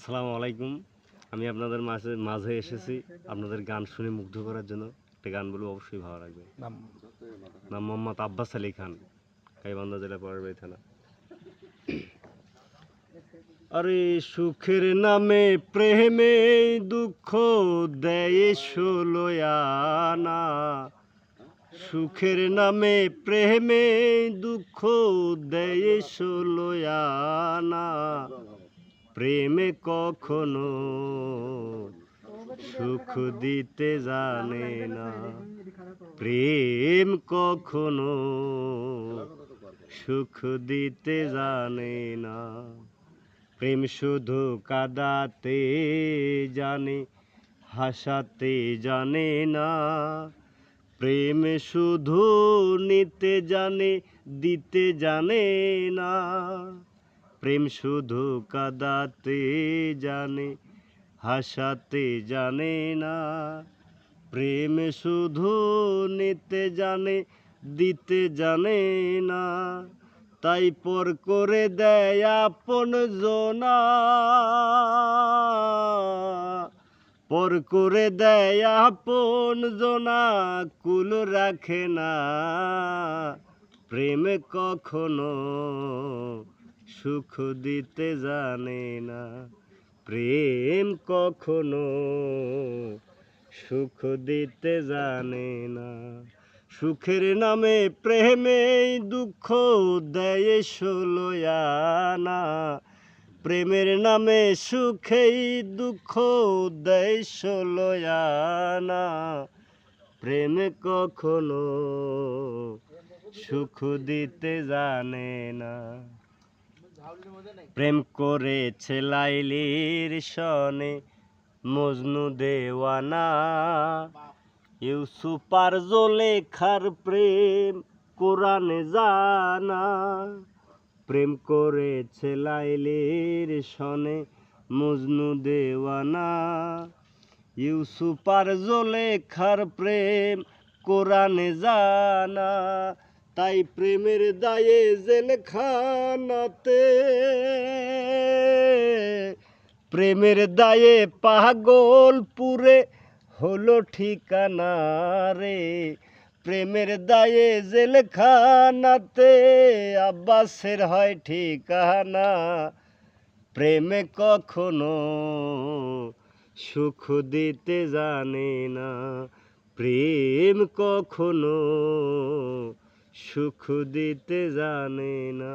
আসসালামু আলাইকুম। আমি আপনাদের মাঝে এসেছি আপনাদের গান শুনে মুগ্ধ করার জন্য। একটা গান বলবো, অবশ্যই ভালো লাগবে। নাম মোহাম্মদ আব্বাস আলী খান, গাইবান্ধা জেলা পরেরবাড়ি থানা। আরে সুখের নামে প্রেমে দুঃখ দেয় ষোলোয়ানা, সুখের নামে প্রেমে দুঃখ দেয় ষোলোয়ানা, প্রেমে কখনো সুখ দিতে জানে না, প্রেম কখনো সুখ দিতে জানে না। প্রেম শুধু কাঁদাতে জানে, হাসাতে জানে না, প্রেম শুধু নিতে জানে, দিতে জানে না। প্রেম শুধু কাঁদাতে জানে, হাসাতে জানে না, প্রেম শুধু নিতে জানে, দিতে জানে না। তাই পর করে দেয় আপন জনা, পর করে দেয় আপন জনা, কুল রাখে না। প্রেম কখনো সুখ দিতে জানে না, প্রেম কখনো সুখ দিতে জানে না। সুখের নামে প্রেমে দুঃখ দেয় ষোলোয়ানা, প্রেমের নামে সুখেই দুঃখ দেয় ষোলোয়ানা, প্রেম কখনো সুখ দিতে জানে না। প্রেম করেছে লাইলির সনে মজনু দেওয়ানা, ইউসুফ আর জুলেখার প্রেম কোরআনে জানা। প্রেম করেছে লাইলির সনে মজনু দেওয়ানা, ইউসুফ আর জুলেখার প্রেম কোরআনে জানা। তাই প্রেমের দায়ে জেলখানাতে, প্রেমের দায়ে পাগলপুরে হলো ঠিকানা রে। প্রেমের দায়ে জেলখানাতে আব্বাসের হয় ঠিকানা, প্রেমে কখনো সুখ দিতে জানে না, প্রেম কখনো সুখ দিতে জানে না।